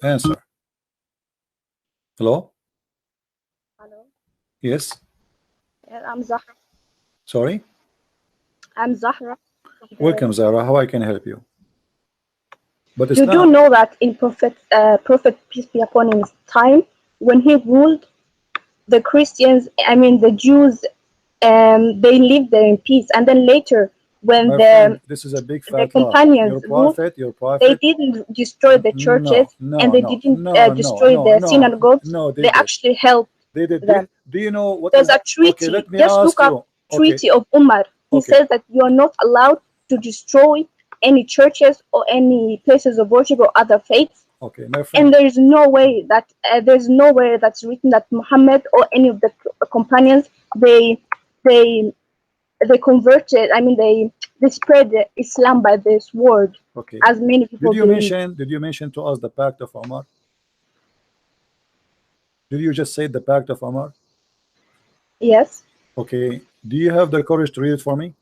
Answer. Hello? Hello. Yes. I'm Zahra. Sorry. I'm Zahra. Welcome, Zara. How I can help you? But You do Islam. know that in Prophet peace be upon him time, when he ruled, the Christians, I mean the Jews, they lived there in peace. And then later, when My friend, this is a big the fat lie. companions ruled, Your they prophet. didn't destroy the churches, No, and no, they no, didn't no, no, destroy no, the no, synagogues. no. They They did. actually helped They did. them. Do you know what There's is? a treaty. Okay, let me Just ask look up you. Okay, Treaty of Umar. He okay. says that you are not allowed to destroy any churches or any places of worship or other faiths. Okay, my And friend. there is no way that there's nowhere that's written that Muhammad or any of the companions they they they converted. I mean they spread Islam by this word, Okay. as many people believe. Did you mention to us the Pact of Umar? Did you just say the Pact of Umar? Yes, Okay. Do you have the courage to read it for me?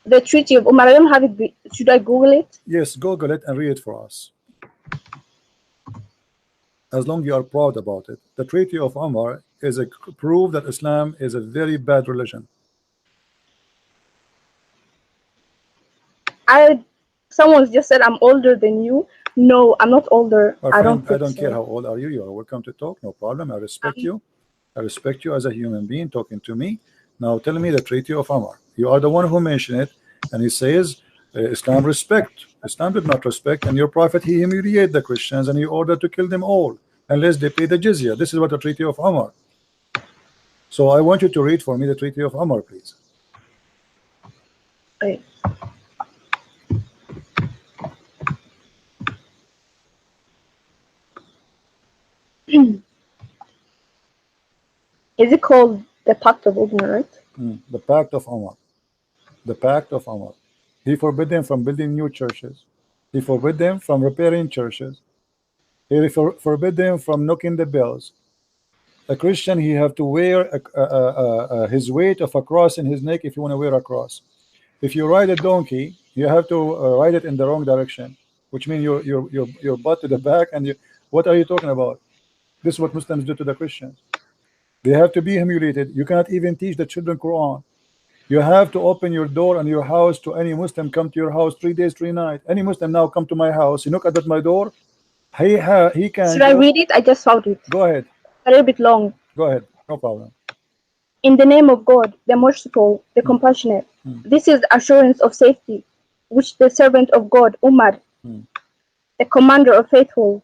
the Treaty of Umar. I don't have it. Should I Google it? Yes, Google it and read it for us. As long as you are proud about it. The Treaty of Umar is a proof that Islam is a very bad religion. Someone just said I'm older than you. No, I'm not older. My I don't friend, I think don't care so. how old are you. You are welcome to talk. No problem. I respect you. I respect you as a human being talking to me. Now tell me the Treaty of Umar. You are the one who mentioned it, and he says Islam respect. Islam did not respect, and your prophet he humiliated the Christians and he ordered to kill them all unless they pay the jizya. This is what the Treaty of Umar. So I want you to read for me the Treaty of Umar, please. Wait. Is it called the Pact of Umar, right? The Pact of Umar. The Pact of Umar. He forbid them from building new churches. He forbid them from repairing churches. He forbid them from knocking the bells. A Christian, he have to wear his weight of a cross in his neck if you want to wear a cross. If you ride a donkey, you have to ride it in the wrong direction, which means your butt to the back. And you, what are you talking about? This is what Muslims do to the Christians. They have to be humiliated. You cannot even teach the children Quran. You have to open your door and your house to any Muslim come to your house 3 days, 3 nights. Any Muslim now come to my house, you knock at my door, he can Should I go. read it? I just found it. Go ahead. A little bit long. Go ahead. No problem. In the name of God, the merciful, the compassionate, this is assurance of safety, which the servant of God, Umar, the commander of faithful,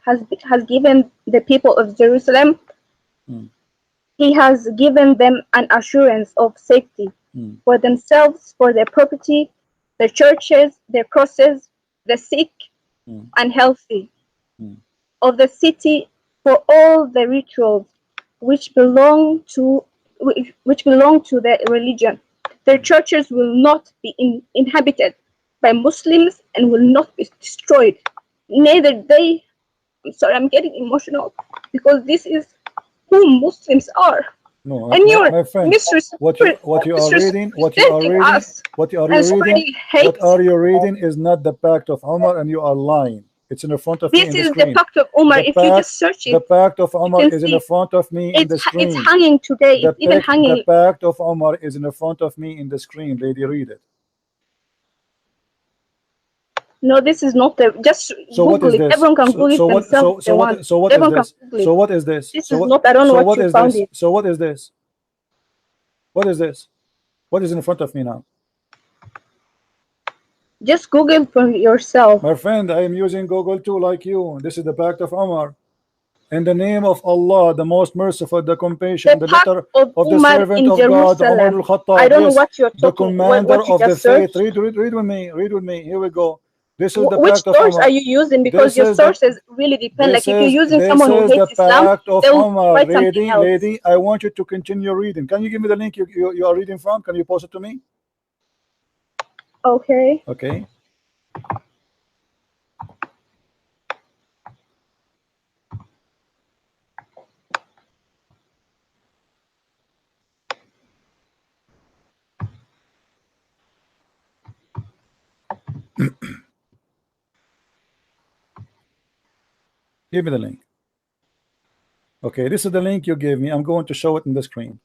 has given the people of Jerusalem. He has given them an assurance of safety for themselves, for their property, their churches, their crosses, the sick and healthy, of the city, for all the rituals which belong to their religion. Their churches will not be inhabited by Muslims and will not be destroyed. Neither they. I'm sorry, I'm getting emotional because this is who Muslims are. No, And you're my friend, what you are reading, what are you reading is not the Pact of Umar, and you are lying. It's in the front of me This in the is the screen. Pact of Umar. If you just search The it, Pact of you Umar can is in see the front of me in the screen. it's hanging today. It's even The hanging. Pact of Umar is in the front of me in the screen. Lady, read it. No, this is not the. Just So what Google is it. this? Everyone can Google it themselves if they want. So what is Everyone can this? Google it. So what is this? This is not. I don't know So what what you is found this? it. So what is this? What is this? What is in front of me now? Just Google for yourself. My friend, I am using Google too, like you. This is the Pact of Umar. In the name of Allah, the most merciful, the compassion, the letter of the servant of God, Umar bin Khattab. I don't know what you're the talking. commander What you of the just faith. searched. Read with me. Read with me. Here we go. This is the Which Pact of source Umar. are you using? Because your sources really depend. Like if you're using This someone who is the hates Islam, Pact of they'll Umar. write something else. Lady, I want you to continue reading. Can you give me the link you are reading from? Can you post it to me? Okay. Okay. Give me the link. Okay, this is the link you gave me. I'm going to show it in the screen.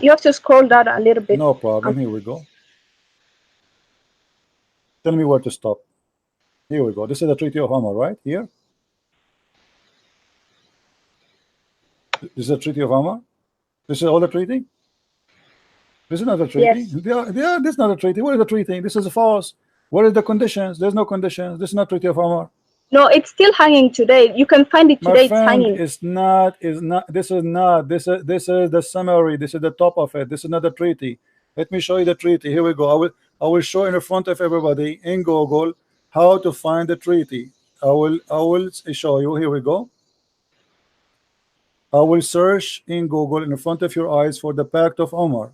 You have to scroll down a little bit. No problem. Here we go. Tell me where to stop. Here we go. This is the Treaty of Umar, right? Here. This is the Treaty of Umar. This is all the treaty. This is not a treaty. Yes. This is not a treaty. What is the treaty? This is false. What is the conditions? There's no conditions. This is not Treaty of Umar. No, it's still hanging today. You can find it My today. It's friend, hanging. it's not. Is not. This is not. This is the summary. This is the top of it. This is not the treaty. Let me show you the treaty. Here we go. I will show in front of everybody in Google how to find the treaty. I will show you. Here we go. I will search in Google in front of your eyes for the Pact of Umar.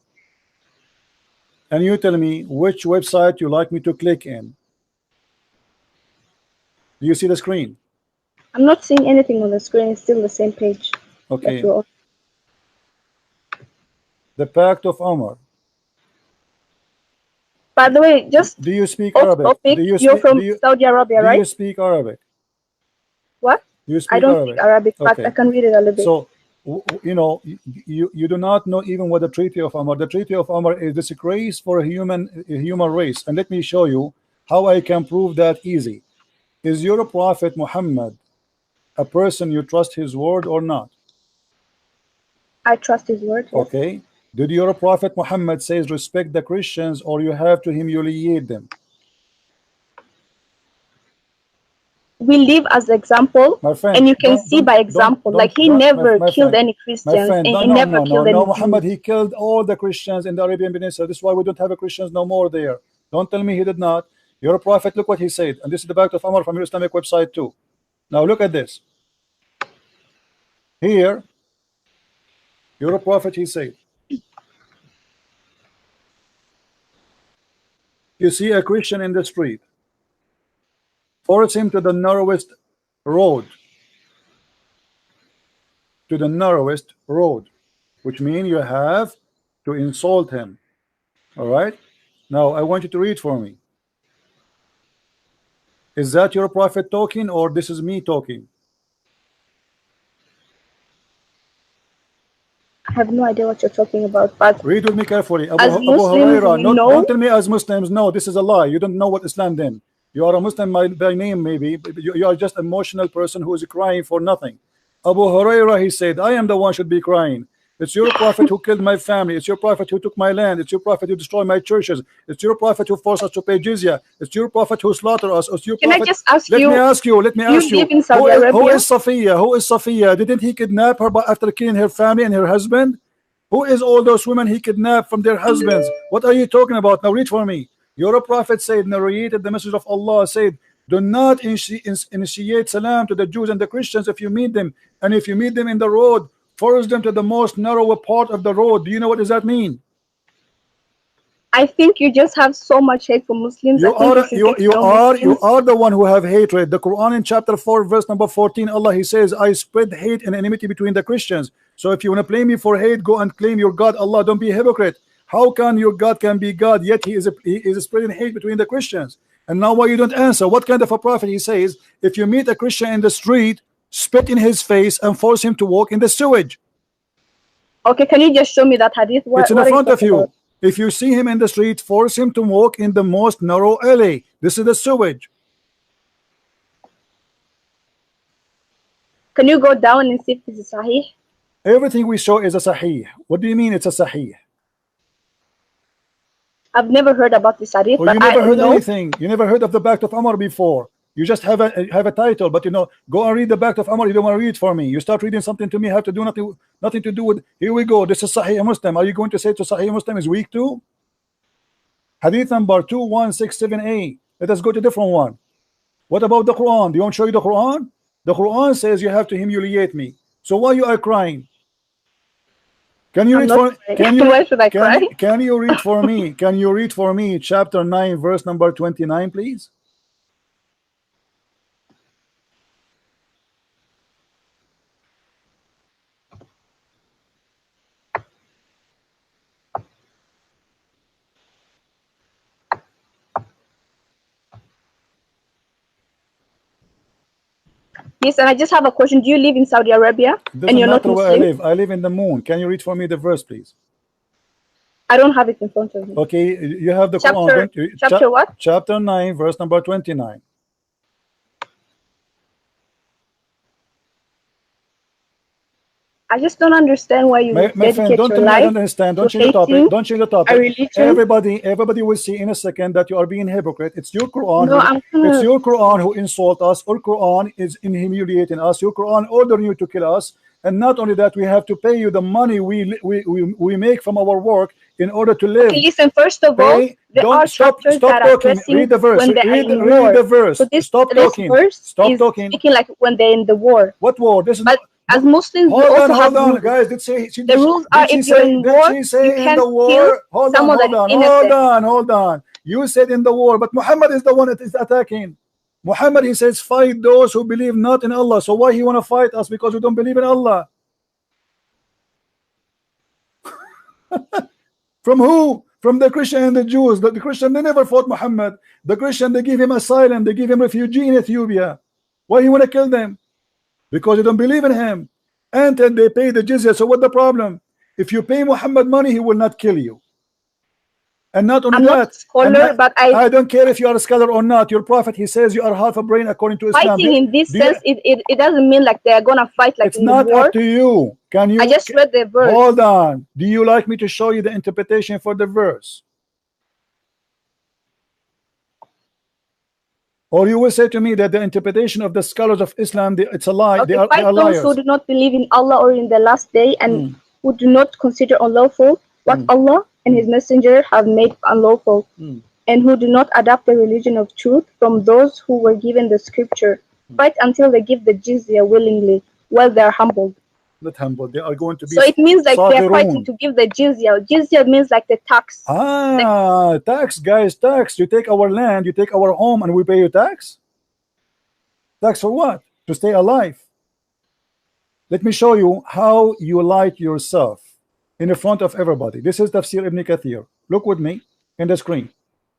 And you tell me which website you like me to click in. Do you see the screen? I'm not seeing anything on the screen. It's still the same page. Okay. That you're on. The Pact of Umar. By the way, just Do you speak off Arabic? topic, Do you you're speak, from do you, Saudi Arabia, do right? you speak Arabic? What? You I speak don't Arabic. speak Arabic, but Okay. I can read it a little bit. So, you know, you do not know even what the Treaty of Umar. The Treaty of Umar is disgrace for a human race. And let me show you how I can prove that easy. Is your Prophet Muhammad a person you trust his word or not? I trust his word. Yes. Okay. Did your Prophet Muhammad says respect the Christians or you have to humiliate them? We live as example, My friend, and you can see by example. Like he never killed any my Christians, friend, and he never killed any Muhammad, Jews. he killed all the Christians in the Arabian Peninsula. This is why we don't have a Christians no more there. Don't tell me he did not. Your Prophet, look what he said. And this is the Pact of Umar from your Islamic website too. Now look at this. Here, your Prophet, he said, you see a Christian in the street, force him to the narrowest road. To the narrowest road, which means you have to insult him. All right. Now I want you to read for me. Is that your Prophet talking or this is me talking? I have no idea what you're talking about, but Read with me carefully. as Abu Muslims, Huraira, we don't know. tell me as Muslims. No, this is a lie. You don't know what Islam then. You are a Muslim by name, maybe. You are just an emotional person who is crying for nothing. Abu Huraira, he said, I am the one should be crying. It's your Prophet who killed my family. It's your Prophet who took my land. It's your Prophet who destroyed my churches. It's your Prophet who forced us to pay jizya. It's your Prophet who slaughtered us. It's your Can I Prophet. just ask Let you? me ask you. Let me ask You you. live in Saudi Arabia. Who is Safiya? Who is Safiya? Didn't he kidnap her after killing her family and her husband? Who is all those women he kidnapped from their husbands? What are you talking about? Now read for me. Your Prophet said, narrated the message of Allah, said, do not initiate salam to the Jews and the Christians if you meet them. And if you meet them in the road, force them to the most narrow part of the road. Do you know what does that mean? I think you just have so much hate for Muslims. I think you should get to know Muslims. You are the one who have hatred. The Quran in chapter 4 verse number 14, Allah, he says, I spread hate and enmity between the Christians. So if you want to blame me for hate, go and claim your God, Allah. Don't be a hypocrite. How can your God can be God, yet he is spreading hate between the Christians? And now why you don't answer? What kind of a prophet? He says, if you meet a Christian in the street, spit in his face and force him to walk in the sewage. Okay, can you just show me that hadith? It's in the front of you. If you see him in the street, force him to walk in the most narrow alley. This is the sewage. Can you go down and see if this is sahih? Everything we show is a sahih. What do you mean it's a sahih? I've never heard about this hadith. Well, but you never heard know. anything. You never heard of the Pact of Umar before. You just have a title, but you know, go and read the Pact of Umar. You don't want to read for me. You start reading something to me, have to do nothing to do with. Here we go. This is Sahih Muslim. Are you going to say to Sahih Muslim is weak too? Hadith number 2167a. Let us go to a different one. What about the Quran? Do you want to show you the Quran? The Quran says you have to humiliate me. So why you are crying? Can you read for? Why should I cry? Can you read for me? Can you read for me chapter 9 verse number 29, please? and I just have a question. Do you live in Saudi Arabia? And you're not Muslim? Where I live in the moon. Can you read for me the verse, please? I don't have it in front of me. Okay, you have the Quran. Quran. Chapter what? Chapter 9, verse number 29. I just don't understand why you my friend, don't your tell me I life don't understand. Don't to change the topic. hating Don't change the topic. a religion. Everybody will see in a second that you are being hypocrite. It's your Quran. No, it's your Quran who insult us. Our Quran is in humiliating us. Your Quran ordering you to kill us. And not only that, we have to pay you the money we make from our work in order to live. Okay, listen, first of all, there are chapters that are talking. Read the verse. When they're in read war. the verse. So Stop talking. Verse Stop is talking. Speaking like when they're in the war. What war? This is but as Muslims, we also have hold on, rules. guys. The rules are if you're in war, you can't kill someone that is innocent. Hold on. You said in the war, but Muhammad is the one that is attacking. Muhammad, he says, fight those who believe not in Allah. So why he want to fight us? Because we don't believe in Allah. From who? From the Christian and the Jews. The Christian, they never fought Muhammad. The Christian, they give him asylum. They give him refugee in Ethiopia. Why you want to kill them? Because you don't believe in him. And then they pay the jizya. So what the problem? If you pay Muhammad money, he will not kill you. And not only I'm not a scholar, but I don't care if you are a scholar or not. Your prophet, he says you are half a brain according to Islam. Fighting in this sense, it doesn't mean like they're gonna fight like it's in not the war. Up to you. Can you? I just read the verse. Hold on. Do you like me to show you the interpretation for the verse? Or you will say to me that the interpretation of the scholars of Islam, it's a lie. Okay, they are those liars. who do not believe in Allah or in the last day and who do not consider unlawful what Allah and his messenger have made unlawful, and who do not adopt the religion of truth from those who were given the scripture. Fight until they give the jizya willingly while they are humbled. Not humble, they are going to be. So it means like they are fighting to give the jizya. Jizya means like the tax. Tax, guys, tax. You take our land, you take our home, and we pay you tax. Tax for what? To stay alive. Let me show you how you lie to yourself in the front of everybody. This is Tafsir Ibn Kathir. Look with me in the screen.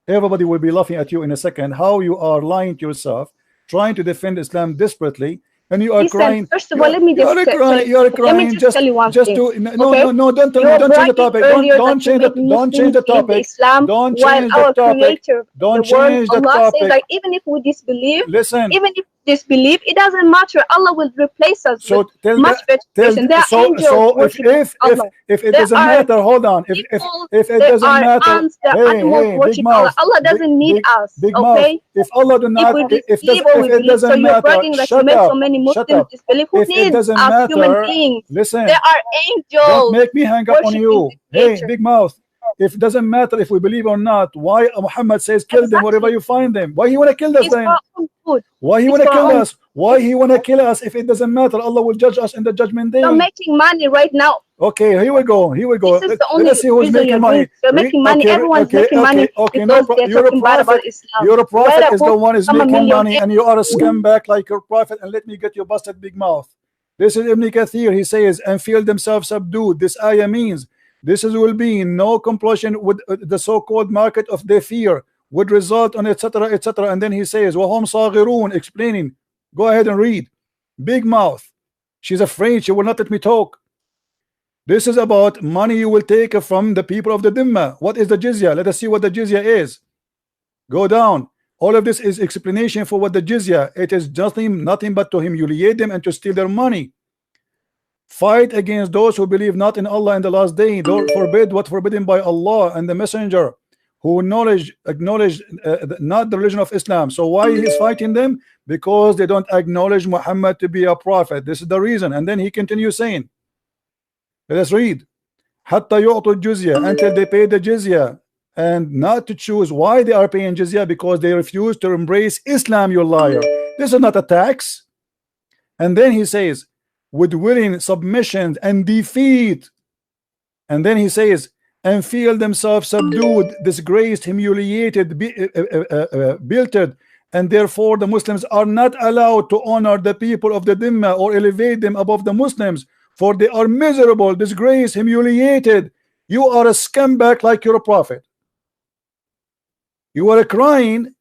Everybody will be laughing at you in a second. How you are lying to yourself, trying to defend Islam desperately. And you are crying. First of all, let me just you are crying. Just tell you one just thing. No, don't tell me. Don't change the topic. Don't change the topic. Don't change the topic. Don't change the topic. Says like even if we disbelieve, listen. Even if disbelieve, it doesn't matter. Allah will replace us with much better situation. There are angels if it doesn't matter, hold on. If it doesn't matter, hey, big mouth. Allah doesn't need us. Okay. If Allah do not, if it doesn't matter, shut up. Muslims disbelieve. Who needs us human beings? Listen, there are angels. Don't make me hang up on you. Hey, big mouth. If it doesn't matter if we believe or not, why Muhammad says kill them wherever you find them? Why he want to kill us then? Why he want to kill us? Why he want to kill us if it doesn't matter? Allah will judge us in the judgment day. You're making money right now. Okay, here we go. Let's see who's making money. You're making money. Everyone's making money. You're a prophet is the one is making money, and you are a scumbag like your prophet. And let me get your busted big mouth. This is Ibn Kathir. He says, and feel themselves subdued. This ayah means this will be no compulsion with the so-called market of their fear would result on etc. etc. And then he says, وَهُمْ صَاغِرُونَ, explaining. Go ahead and read. Big mouth. She's afraid. She will not let me talk. This is about money you will take from the people of the Dhimma. What is the jizya? Let us see what the jizya is. Go down. All of this is explanation for what the jizya. It is just nothing but to humiliate them and to steal their money. Fight against those who believe not in Allah in the last day. Don't forbid what forbidden by Allah and the messenger, who acknowledge not the religion of Islam. So why he is fighting them? Because they don't acknowledge Muhammad to be a prophet. This is the reason. And then he continues saying, let us read, Hatta yu'tu jizya, until they pay the jizya, and not to choose. Why they are paying jizya? Because they refuse to embrace Islam, you liar. This is not a tax. And then he says, with willing submission and defeat. And then he says, and feel themselves subdued, disgraced, humiliated, belted, and therefore the Muslims are not allowed to honor the people of the Dhimma or elevate them above the Muslims, for they are miserable, disgraced, humiliated. You are a scumbag like your prophet. You are crying,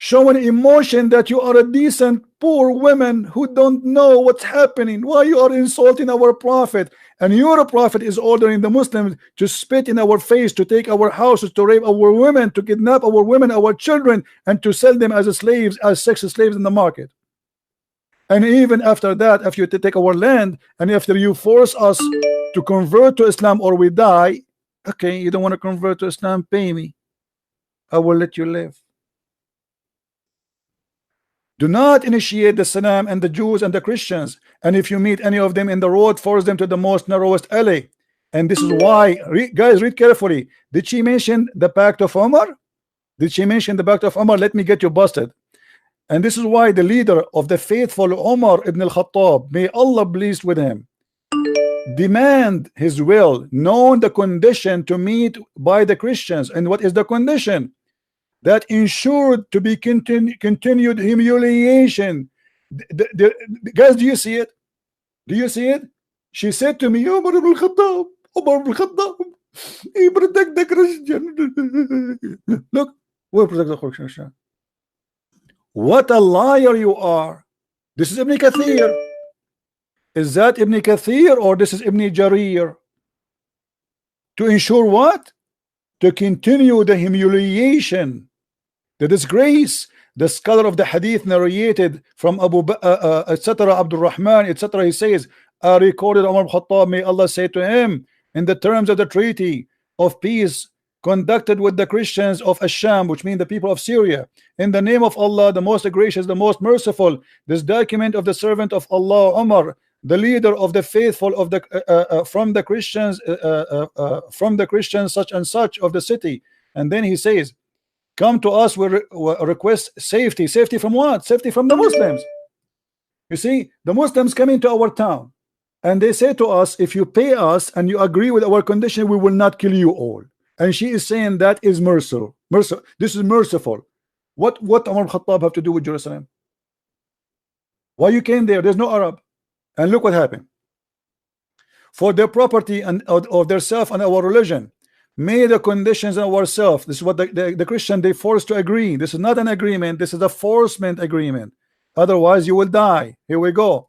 showing emotion that you are a decent poor woman who don't know what's happening, why you are insulting our prophet, and your prophet is ordering the Muslims to spit in our face, to take our houses, to rape our women, to kidnap our women, our children, and to sell them as slaves, as sex slaves in the market. And even after that, after you take our land, and after you force us to convert to Islam or we die, okay, you don't want to convert to Islam, pay me, I will let you live. Do not initiate the Salam and the Jews and the Christians, and if you meet any of them in the road, force them to the most narrowest alley. And this is why, guys, read carefully. Did she mention the Pact of Umar? Did she mention the Pact of Umar? Let me get you busted. And this is why the leader of the faithful, Umar ibn Khattab, may Allah pleased with him, demand his will, knowing the condition to meet by the Christians. And what is the condition? That ensured to be continued humiliation. Guys, do you see it? Do you see it? She said to me, Umar bin Khattab, Umar bin Khattab, he protect the Christian. Look, we protect the Christian. What a liar you are. This is Ibn Kathir. Is that Ibn Kathir or this is Ibn Jarir? To ensure what? To continue the humiliation, the disgrace. The scholar of the hadith narrated from etc. Abdul Rahman, etc. He says, I recorded Umar bin Khattab, may Allah say to him, in the terms of the treaty of peace conducted with the Christians of Asham, which mean the people of Syria, in the name of Allah, the most gracious, the most merciful, this document of the servant of Allah, Umar, the leader of the faithful of the from the Christians such and such of the city. And then he says, come to us with request safety. Safety from what? Safety from the Muslims. You see, the Muslims come into our town and they say to us, if you pay us and you agree with our condition, we will not kill you all. And she is saying that is merciful. This is merciful. What Umar bin Khattab have to do with Jerusalem? Why you came there? There's no Arab. And look what happened. For their property and of their self and our religion, may the conditions of ourselves. This is what the Christian they forced to agree. This is not an agreement. This is a forcement agreement. Otherwise, you will die. Here we go.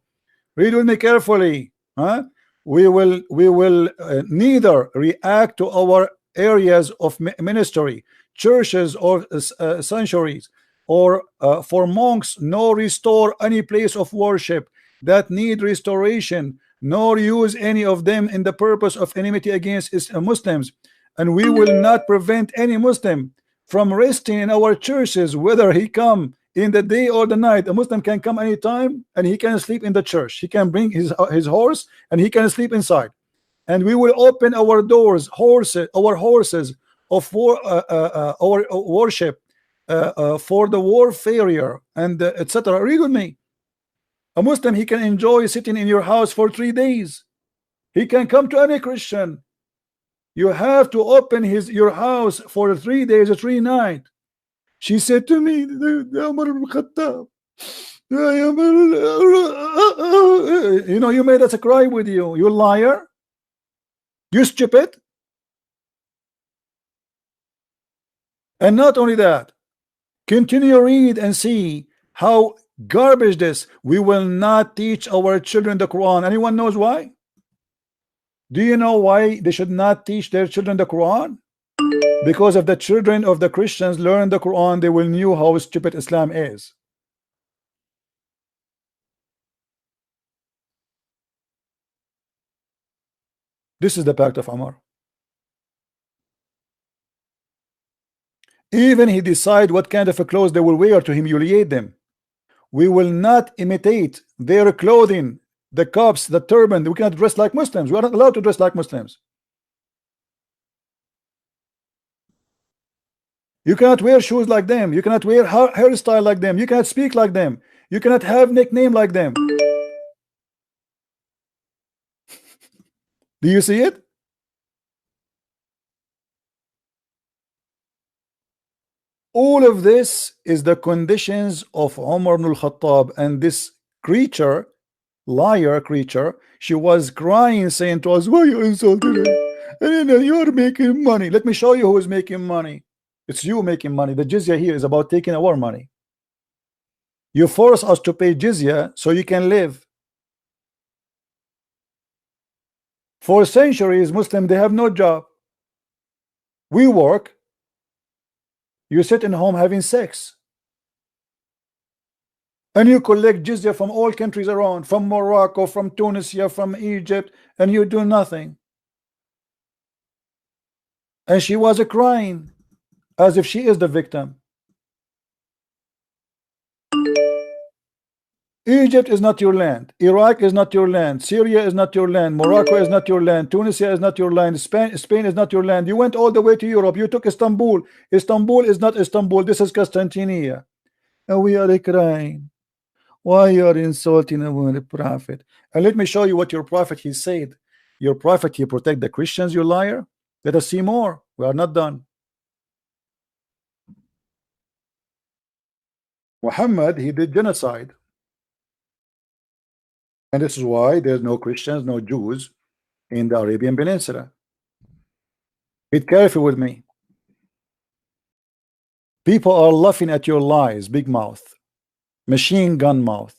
Read with me carefully. Huh? We will neither react to our areas of ministry, churches or sanctuaries, or for monks, nor restore any place of worship that need restoration, nor use any of them in the purpose of enmity against Muslims. And we will not prevent any Muslim from resting in our churches, whether he come in the day or the night. A Muslim can come anytime and he can sleep in the church. He can bring his horse and he can sleep inside. And we will open our doors, our horses of our worship for the warfare and etc. Read with me. A Muslim, he can enjoy sitting in your house for 3 days. He can come to any Christian. You have to open your house for 3 days or 3 nights. She said to me, Umar bin Khattab, you know, you made us cry with you. You liar. You stupid. And not only that, continue read and see how garbage this. We will not teach our children the Quran. Anyone knows why? Do you know why they should not teach their children the Quran? Because if the children of the Christians learn the Quran, they will know how stupid Islam is. This is the Pact of Umar. Even he decide what kind of a clothes they will wear to humiliate them. We will not imitate their clothing, the cups, the turban. We cannot dress like Muslims. We are not allowed to dress like Muslims. You cannot wear shoes like them. You cannot wear hairstyle like them. You cannot speak like them. You cannot have nickname like them. Do you see it? All of this is the conditions of Umar ibn Khattab, and this creature, liar creature, she was crying, saying to us, why you insulted her? And you're making money. Let me show you who is making money. It's you making money. The jizya here is about taking our money. You force us to pay jizya so you can live. For centuries, Muslims, they have no job. We work. You sit in home having sex. And you collect jizya from all countries around, from Morocco, from Tunisia, from Egypt, and you do nothing. And she was crying as if she is the victim. Egypt is not your land. Iraq is not your land. Syria is not your land. Morocco is not your land. Tunisia is not your land. Spain is not your land. You went all the way to Europe. You took Istanbul. Istanbul is not Istanbul. This is Constantinople. And we are crying. Why you are insulting our prophet? And let me show you what your prophet he said. Your prophet he protect the Christians, you liar. Let us see more. We are not done. Muhammad he did genocide. And this is why there's no Christians, no Jews in the Arabian Peninsula. Be careful with me. People are laughing at your lies, big mouth, machine gun mouth.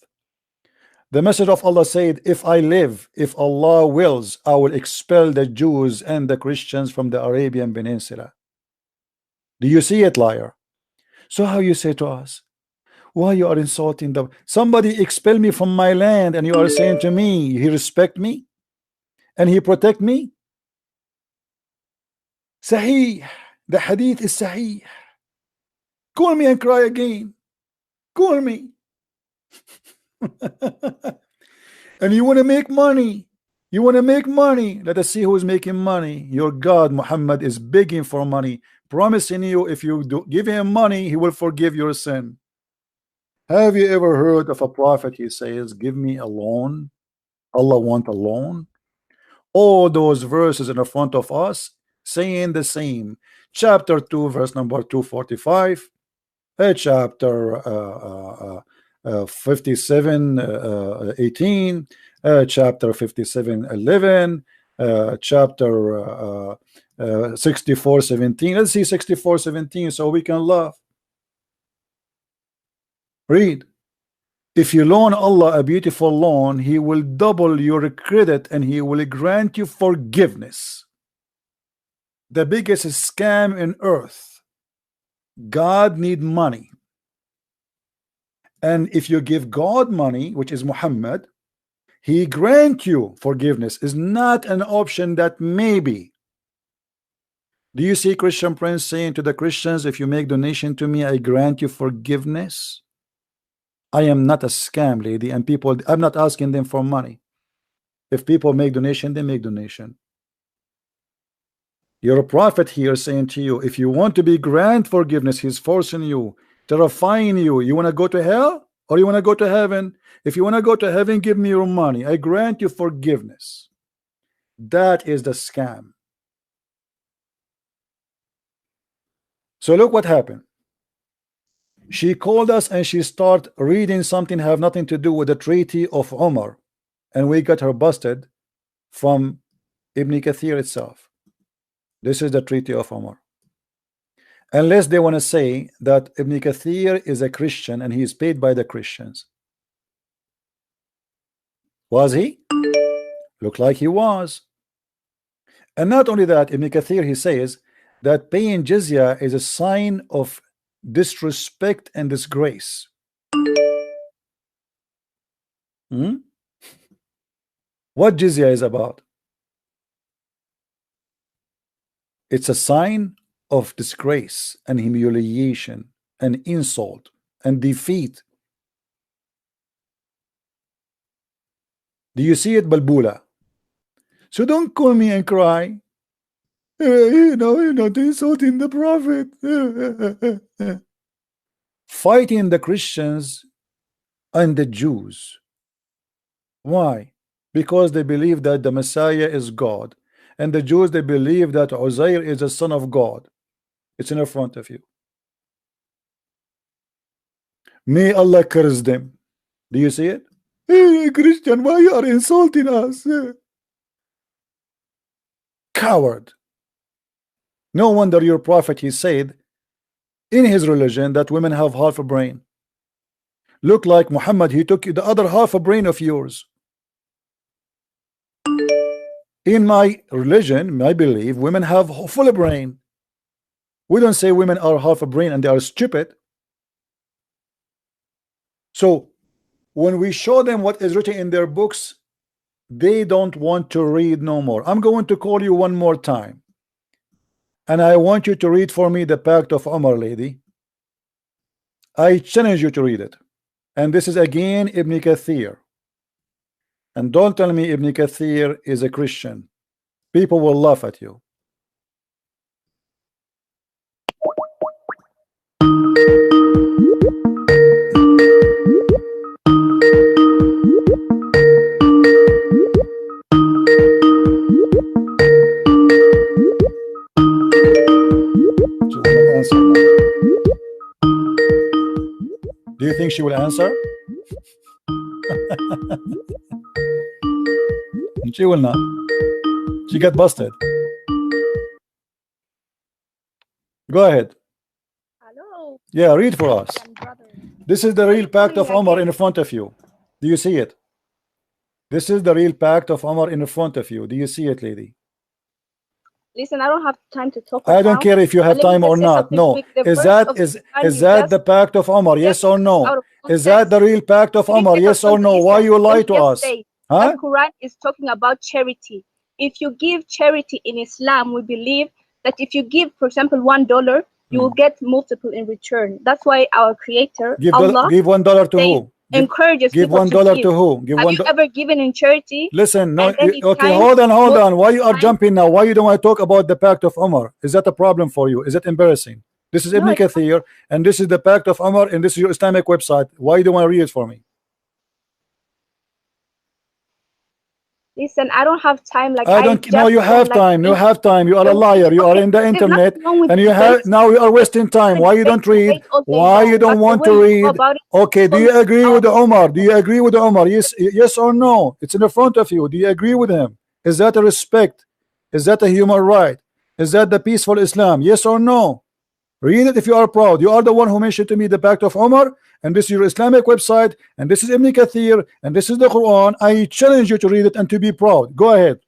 The message of Allah said, if I live, if Allah wills, I will expel the Jews and the Christians from the Arabian Peninsula. Do you see it, liar? So how you say to us, why you are insulting them? Somebody expel me from my land and you are saying to me, he respect me and he protect me? Sahih. The hadith is sahih. Call me and cry again. Call me. And you want to make money. You want to make money. Let us see who is making money. Your God Muhammad is begging for money, promising you if you do give him money, he will forgive your sin. Have you ever heard of a prophet he says, give me a loan? Allah want a loan? All those verses in the front of us saying the same. Chapter 2 verse number 245, chapter 57 18, chapter 57 11, chapter 64 17. Let's see 64 17 so we can laugh. Read. If you loan Allah a beautiful loan, he will double your credit and he will grant you forgiveness. The biggest scam in earth. God need money. And if you give God money, which is Muhammad, he grant you forgiveness. Is not an option that maybe. Do you see Christian Prince saying to the Christians, if you make donation to me, I grant you forgiveness? I am not a scam lady, and people, I'm not asking them for money. If people make donation, they make donation. You're a prophet here saying to you, if you want to be grant forgiveness, he's forcing you, terrifying you. You want to go to hell or you want to go to heaven? If you want to go to heaven, give me your money. I grant you forgiveness. That is the scam. So look what happened. She called us and she started reading something have nothing to do with the Treaty of Umar, and we got her busted from Ibn Kathir itself. This is the Treaty of Umar. Unless they want to say that Ibn Kathir is a Christian and he is paid by the Christians. Was he? Looked like he was. And not only that, Ibn Kathir he says that paying jizya is a sign of disrespect and disgrace. What jizya is about? It's a sign of disgrace and humiliation and insult and defeat. Do you see it, Balbula? So don't call me and cry. You're not insulting the prophet. Fighting the Christians and the Jews. Why? Because they believe that the Messiah is God, and the Jews they believe that Uzair is the son of God. It's in front of you. May Allah curse them. Do you see it? Hey, Christian, why you are insulting us? Coward. No wonder your prophet he said in his religion that women have half a brain. look like Muhammad, he took the other half a brain of yours. In my religion, my belief, women have full brain. We don't say women are half a brain and they are stupid. So when we show them what is written in their books, they don't want to read no more. I'm going to call you one more time, and I want you to read for me the Pact of Umar, lady. I challenge you to read it. And this is again Ibn Kathir. And don't tell me Ibn Kathir is a Christian. People will laugh at you. Do you think she will answer? She will not. She got busted. Go ahead. Hello. Yeah, read for us. Brother. This is the real Pact of Umar in front of you. Do you see it? This is the real Pact of Umar in front of you. Do you see it, lady? Listen, I don't have time to talk. I don't care if you have time or not. No. Is that the Pact of Umar? Yes or no? Is that the real Pact of Umar? Yes or no? Why you lie to us? Huh? The Quran is talking about charity. If you give charity in Islam, we believe that if you give, for example, $1, you will get multiple in return. That's why our Creator, Allah, give $1 to who? Encourages give people $1 to to who? Give Have you ever given in charity? Listen, no, okay, hold on. Why you are jumping now? Why you don't want to talk about the Pact of Umar? Is that a problem for you? Is that embarrassing? This is Ibn Kathir, and this is the Pact of Umar, and this is your Islamic website. Why you don't want to read it for me? Listen, I don't have time. Like I don't. No, you have time. You have time. You are a liar. You are in the internet, and you have now. You are wasting time. Why you don't read? Why you don't want to read? Okay. Do you agree with the Umar? Do you agree with the Umar? Yes or no? It's in the front of you. Do you agree with him? Is that a respect? Is that a human right? Is that the peaceful Islam? Yes or no? Read it if you are proud. You are the one who mentioned to me the Pact of Umar, and this is your Islamic website, and this is Ibn Kathir, and this is the Quran. I challenge you to read it and to be proud. Go ahead.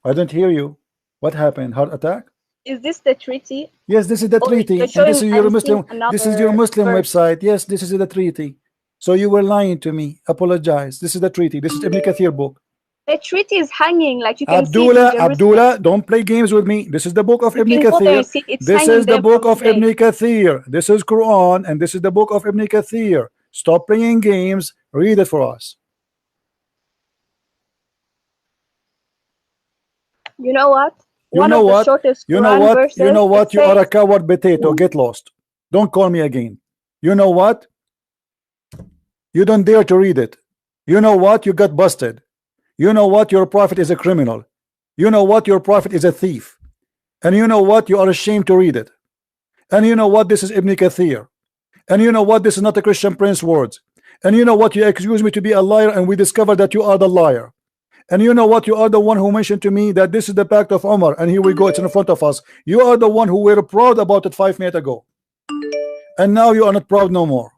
I don't hear you. What happened? Heart attack? Is this the treaty? Yes, this is the treaty. And this is your Muslim. This is your Muslim website. Yes, this is the treaty. So you were lying to me. Apologize. This is the treaty. This is Ibn Kathir book. The treaty is hanging, like you can Abdullah, don't play games with me. This is the book of Ibn Kathir. This is the book of Ibn Kathir. This is Quran, and this is the book of Ibn Kathir. Stop playing games. Read it for us. You know what? You know what? You know what? You know what? You are a coward potato. Get lost. Don't call me again. You know what? You don't dare to read it. You know what? You got busted. You know what? Your prophet is a criminal. You know what? Your prophet is a thief. And you know what? You are ashamed to read it. And you know what? This is Ibn Kathir. And you know what? This is not a Christian Prince words. And you know what? You accuse me to be a liar, and we discover that you are the liar. And you know what? You are the one who mentioned to me that this is the Pact of Umar, and here we go. It's in front of us. You are the one who were proud about it 5 minutes ago, and now you are not proud no more.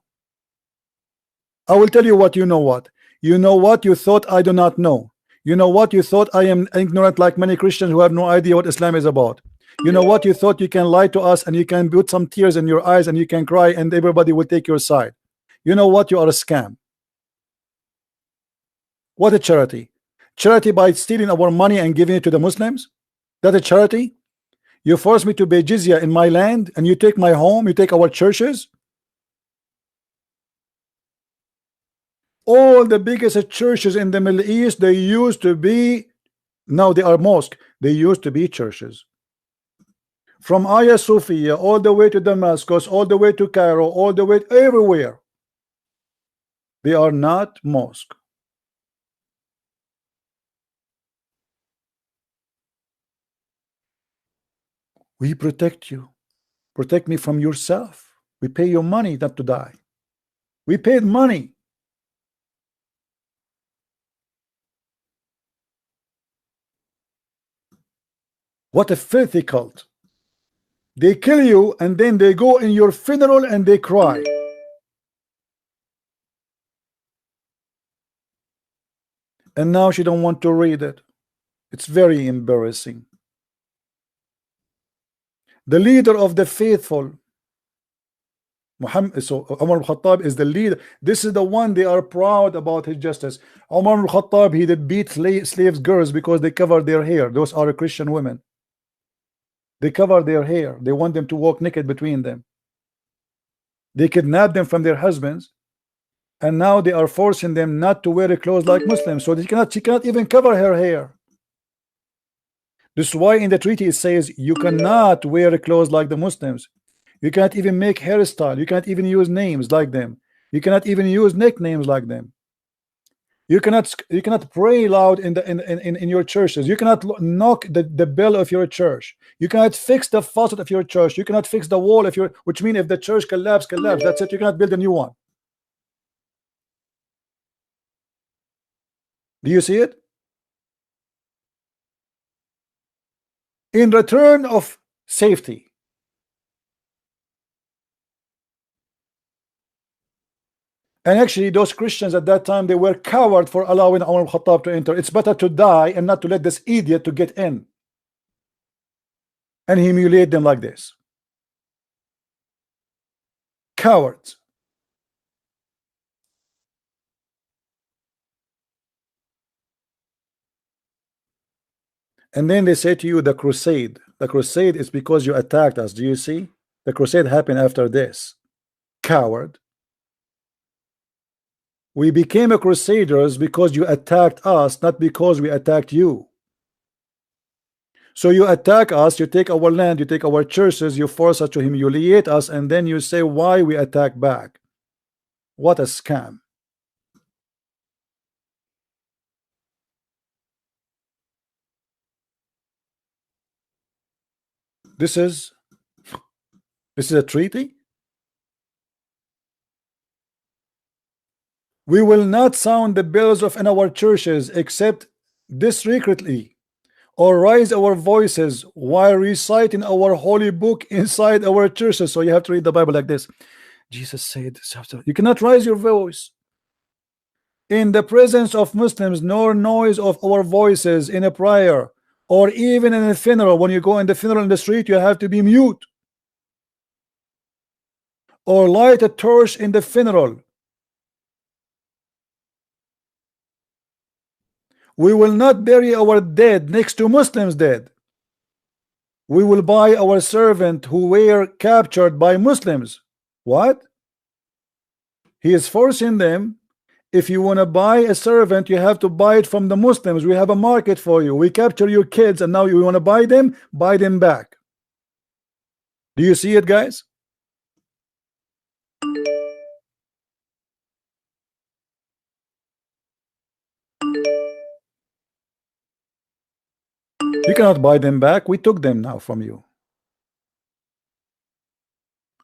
I will tell you what. You know what? You know what? You thought I do not know. You know what? You thought I am ignorant, like many Christians who have no idea what Islam is about. You know what? You thought you can lie to us, and you can put some tears in your eyes, and you can cry, and everybody will take your side. You know what? You are a scam. What a charity. Charity by stealing our money and giving it to the Muslims? That a charity? You force me to pay jizya in my land, and you take my home, you take our churches. All the biggest churches in the Middle East, they used to be, now they are mosque, they used to be churches. From Hagia Sophia all the way to Damascus, all the way to Cairo, all the way everywhere. They are not mosque. We protect you. Protect me from yourself. We pay your money not to die. We paid money. What a filthy cult. They kill you and then they go in your funeral and they cry. And now she don't want to read it. It's very embarrassing. The leader of the faithful, Muhammad, so Umar bin Khattab is the leader. This is the one they are proud about his justice. Umar bin Khattab, he did beat slaves girls because they cover their hair. Those are Christian women. They cover their hair. They want them to walk naked between them. They kidnap them from their husbands, and now they are forcing them not to wear clothes like Muslims. So she cannot even cover her hair. This is why in the treaty it says you cannot wear clothes like the Muslims. You cannot even make hairstyle. You cannot even use names like them. You cannot even use nicknames like them. You cannot pray loud in your churches. You cannot knock the bell of your church. You cannot fix the faucet of your church. You cannot fix the wall of your, which means if the church collapse. That's it. You cannot build a new one. Do you see it? In return of safety. And actually, those Christians at that time, they were coward for allowing Umar bin Khattab to enter. It's better to die and not to let this idiot to get in and humiliate them like this. Cowards. And then they say to you, the crusade. The crusade is because you attacked us. Do you see? The crusade happened after this. Coward. We became a crusaders because you attacked us, not because we attacked you. So you attack us, you take our land, you take our churches, you force us to humiliate us, and then you say why we attack back. What a scam. This is a treaty. We will not sound the bells of in our churches except discreetly, or raise our voices while reciting our holy book inside our churches. So you have to read the Bible like this. Jesus said, you cannot raise your voice in the presence of Muslims, nor noise of our voices in a prayer, or even in a funeral. When you go in the funeral in the street, you have to be mute, or light a torch in the funeral. We will not bury our dead next to Muslims dead. We will buy our servant who were captured by Muslims. What? He is forcing them. If you want to buy a servant, you have to buy it from the Muslims. We have a market for you. We capture your kids and now you want to buy them back. Do you see it, guys? You cannot buy them back. We took them now from you.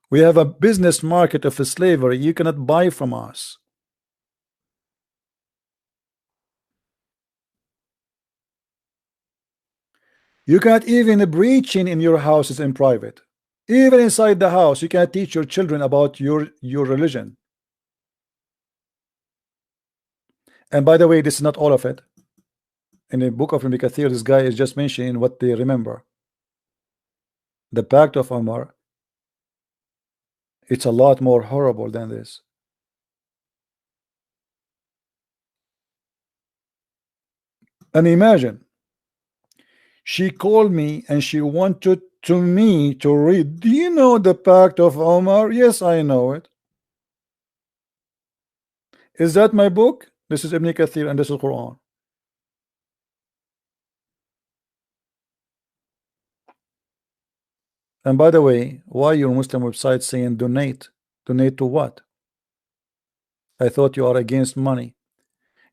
We have a business market of slavery. You cannot buy from us. You cannot even preaching in your houses in private. Even inside the house, you cannot teach your children about your religion. And by the way, this is not all of it. In the book of Ibn Kathir, this guy is just mentioning what they remember. The Pact of Umar, it's a lot more horrible than this. And imagine, she called me and she wanted me to read. Do you know the Pact of Umar? Yes, I know it. Is that my book? This is Ibn Kathir and this is Quran. And by the way, why your Muslim website saying donate? Donate to what? I thought you are against money.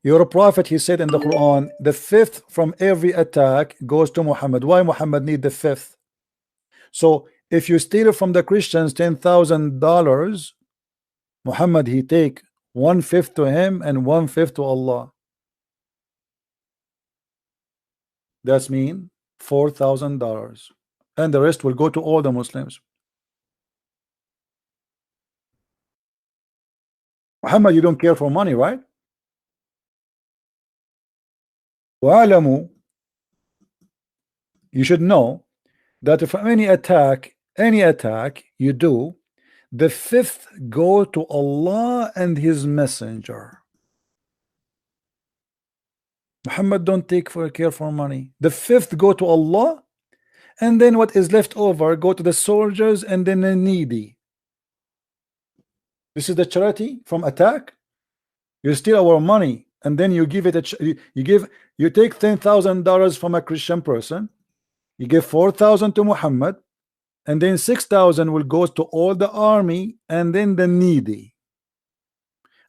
Your prophet, he said in the Quran, the fifth from every attack goes to Muhammad. Why Muhammad need the fifth? So if you steal from the Christians $10,000, Muhammad, he take 1/5 to him and 1/5 to Allah. That's mean $4,000, and the rest will go to all the Muslims. Muhammad, you don't care for money, right? وَعَلَمُوا, you should know that if any attack you do, the fifth go to Allah and His Messenger. Muhammad don't take care for money. The fifth go to Allah, and then what is left over go to the soldiers and then the needy. This is the charity from attack. You steal our money and then you give it you take $10,000 from a Christian person, you give 4,000 to Muhammad, and then 6,000 will go to all the army and then the needy.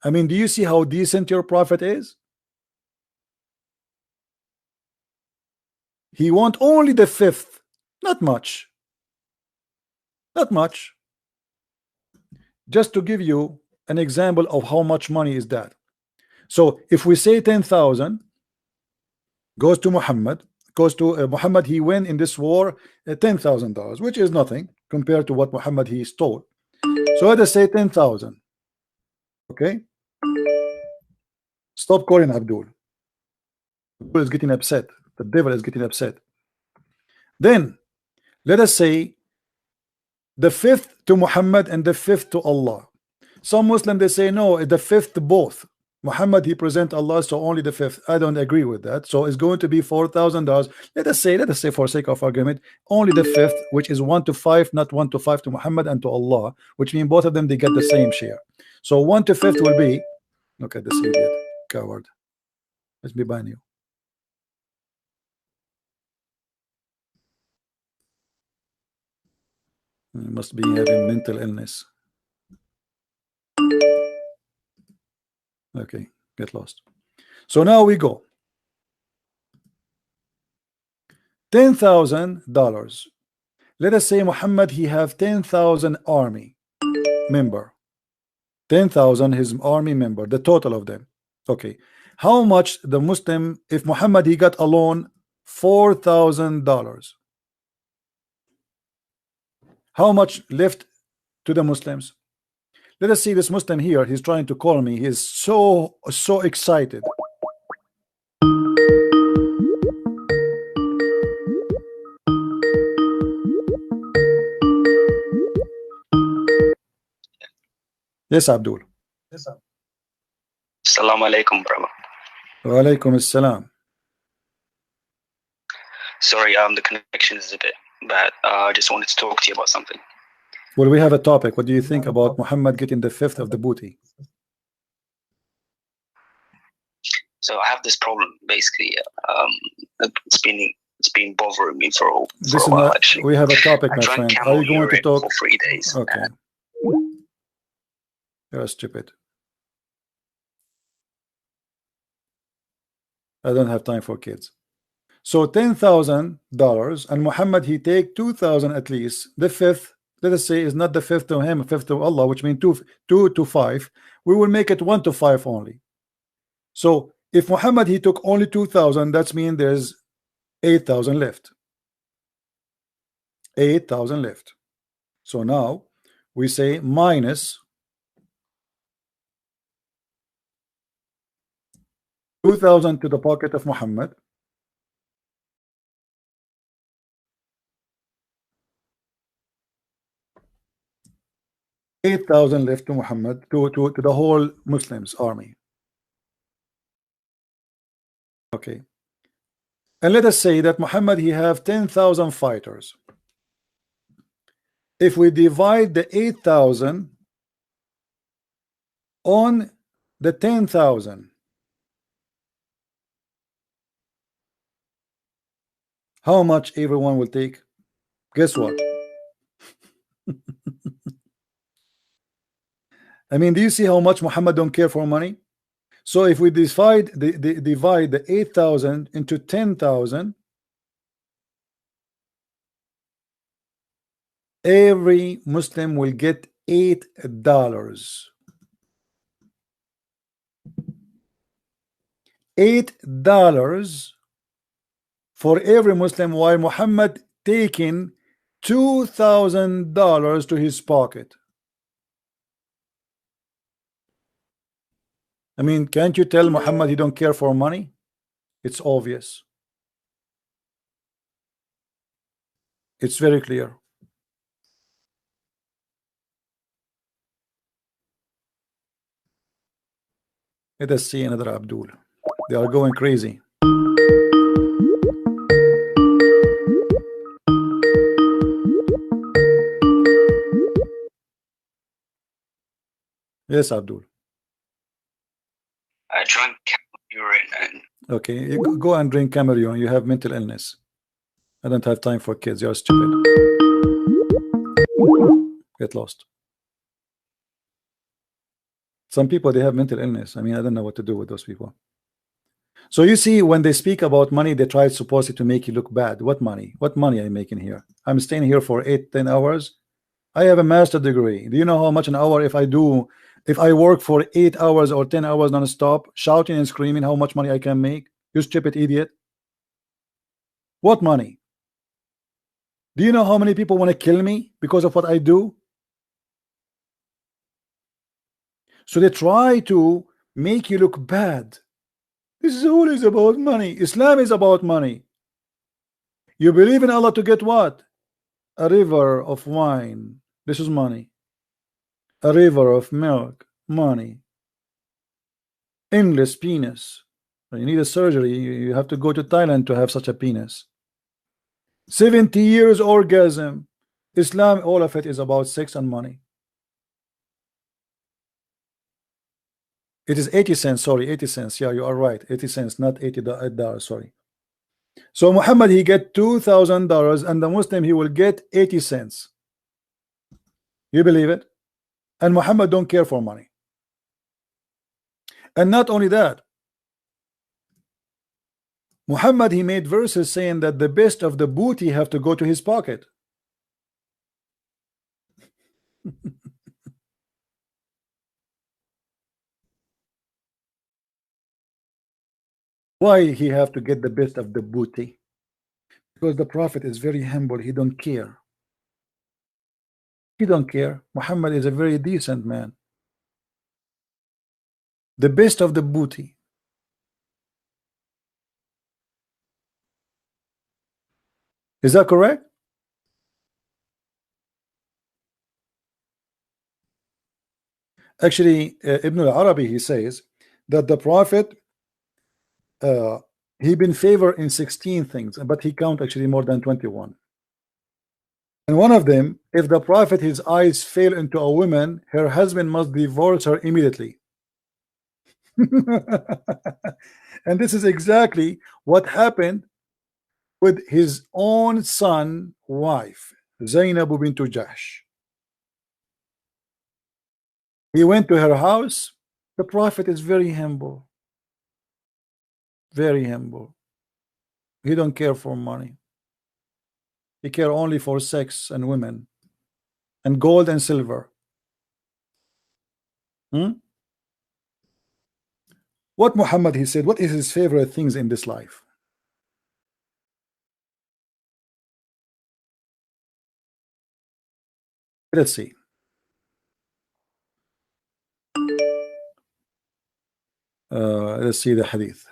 I mean, do you see how decent your prophet is? He want only the fifth, not much, not much. Just to give you an example of how much money is that. So if we say 10,000 goes to Muhammad, Muhammad, he win in this war $10,000, which is nothing compared to what Muhammad he stole. So let us say 10,000. Okay, stop calling Abdul. Abdul is getting upset. The devil is getting upset. Then let us say the fifth to Muhammad and the fifth to Allah. Some Muslims they say no, the fifth both. Muhammad he present Allah, so only the fifth. I don't agree with that. So it's going to be $4,000. Let us say for sake of argument, only the fifth, which is 1 to 5, not 1 to 5 to Muhammad and to Allah, which means both of them they get the same share. So 1 to 5 will be, look at this idiot, coward. Let's be by you. He must be having mental illness. Okay, get lost. So now we go. $10,000. Let us say Muhammad he have 10,000 army member. 10,000 his army member, the total of them. Okay, how much the Muslim, if Muhammad he got alone $4,000, how much left to the Muslims? Let us see this Muslim here. He's trying to call me. He is so excited. Yes, Abdul. Assalamu alaikum, brother. Wa alaikum assalam. Sorry, the connection is a bit bad. I just wanted to talk to you about something. Well, we have a topic. What do you think about Muhammad getting the fifth of the booty? So I have this problem. Basically, it's been bothering me for a while. Actually, we have a topic, my friend. Are you going to talk for 3 days? Okay. You're stupid. I don't have time for kids. So $10,000, and Muhammad he take 2,000 at least. The fifth, let us say, is not the fifth to him, fifth to Allah, which means 2 to 5. We will make it 1 to 5 only. So if Muhammad he took only 2,000, that's mean there's 8,000 left. 8,000 left. So now we say minus 2,000 to the pocket of Muhammad. $8,000 left to Muhammad, to the whole Muslims army. Okay, and let us say that Muhammad he have 10,000 fighters. If we divide the 8,000 on the 10,000, how much everyone will take? Guess what? I mean, do you see how much Muhammad don't care for money? So if we divide the 8,000 into 10,000, every Muslim will get $8. $8 for every Muslim, while Muhammad taking $2,000 to his pocket. I mean, can't you tell Muhammad he don't care for money? It's obvious. It's very clear. Let us see another Abdul. They are going crazy. Yes, Abdul. I drank urine and okay, you go and drink Cameroon. You have mental illness. I don't have time for kids. You're stupid. Get lost. Some people, they have mental illness. I mean, I don't know what to do with those people. So you see, when they speak about money, they try supposedly to make you look bad. What money? What money are you making here? I'm staying here for 8-10 hours. I have a master degree. Do you know how much an hour if I work for 8 hours or 10 hours non-stop, shouting and screaming, how much money I can make? You stupid idiot. What money? Do you know how many people want to kill me because of what I do? So they try to make you look bad. This is always about money. Islam is about money. You believe in Allah to get what? A river of wine. This is money. A river of milk. Money. Endless penis. When you need a surgery, you have to go to Thailand to have such a penis. 70 years orgasm. Islam, all of it is about sex and money. It is 80 cents, sorry, 80 cents. Yeah, you are right. 80 cents, not $80, sorry. So Muhammad, he get $2,000, and the Muslim, he will get 80 cents. You believe it? And Muhammad don't care for money. And not only that, Muhammad, he made verses saying that the best of the booty have to go to his pocket. Why he have to get the best of the booty? Because the Prophet is very humble. He don't care. He don't care. Muhammad is a very decent man. The best of the booty. Is that correct? Actually, Ibn al-Arabi, he says that the Prophet, he been favored in 16 things, but he count actually more than 21. And one of them, if the Prophet, his eyes fail into a woman, her husband must divorce her immediately. And this is exactly what happened with his own son wife, Zainab bint Jahsh. He went to her house. The Prophet is very humble. Very humble. He don't care for money. He care only for sex and women and gold and silver. What Muhammad, he said, what is his favorite things in this life? Let's see. Let's see the hadith.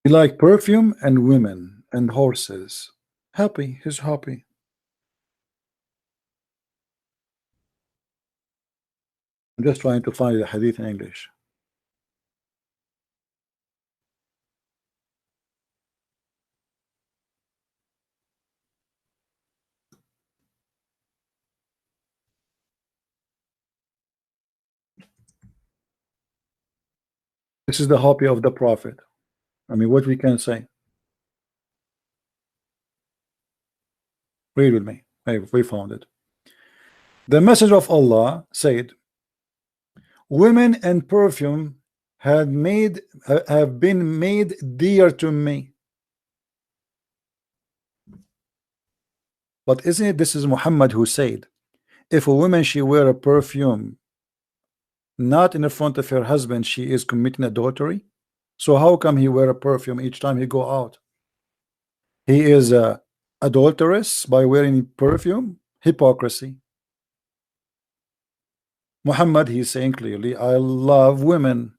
He like perfume and women and horses. Happy, he's happy. I'm just trying to find the hadith in English. This is the hobby of the Prophet. I mean, what we can say. Read with me. Hey, we found it. The Messenger of Allah said, Women and perfume have been made dear to me. But isn't it this is Muhammad who said, if a woman she wear a perfume not in the front of her husband, she is committing adultery? So how come he wear a perfume each time he go out? He is a adulteress by wearing perfume? Hypocrisy. Muhammad, he's saying clearly, I love women.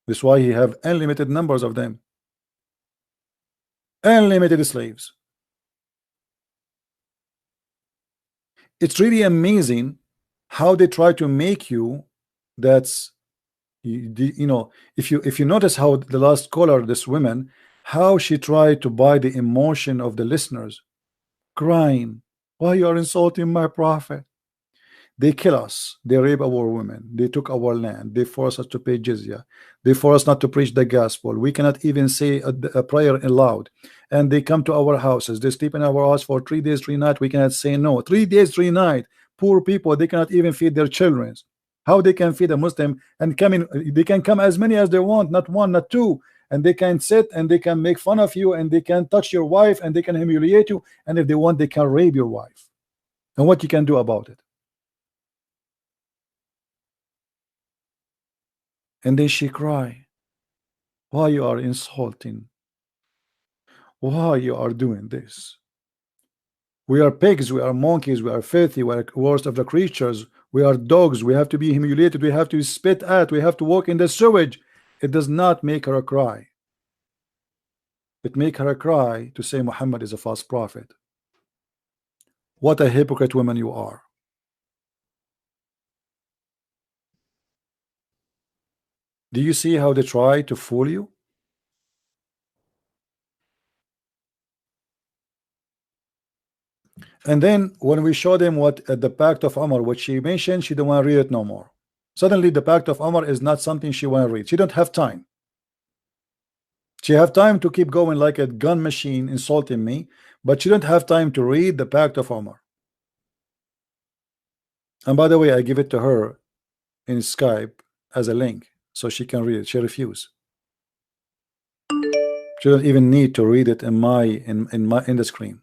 That's why he have unlimited numbers of them. Unlimited slaves. It's really amazing how they try to make you that's you know, if you notice how the last caller, this woman, how she tried to buy the emotion of the listeners, crying, why you are insulting my prophet? They kill us, they rape our women, they took our land, they force us to pay jizya, they force us not to preach the gospel, we cannot even say a prayer aloud, and they come to our houses, they sleep in our house for 3 days 3 nights, we cannot say no. 3 days 3 nights, poor people, they cannot even feed their children. How they can feed a Muslim? And come in, they can come as many as they want, not one, not two, and they can sit and they can make fun of you, and they can touch your wife, and they can humiliate you, and if they want they can rape your wife. And what you can do about it? And then she cry, why you are insulting, why you are doing this? We are pigs, we are monkeys, we are filthy, we are worst of the creatures, we are dogs, we have to be humiliated, we have to spit at, we have to walk in the sewage. It does not make her cry. It make her cry to say Muhammad is a false prophet. What a hypocrite woman you are. Do you see how they try to fool you? And then when we show them what the Pact of Umar, what she mentioned, she don't want to read it no more. Suddenly the Pact of Umar is not something she want to read. She don't have time. She have time to keep going like a gun machine insulting me, but she don't have time to read the Pact of Umar. And by the way, I give it to her in Skype as a link so she can read it. She refused. She don't even need to read it in the screen.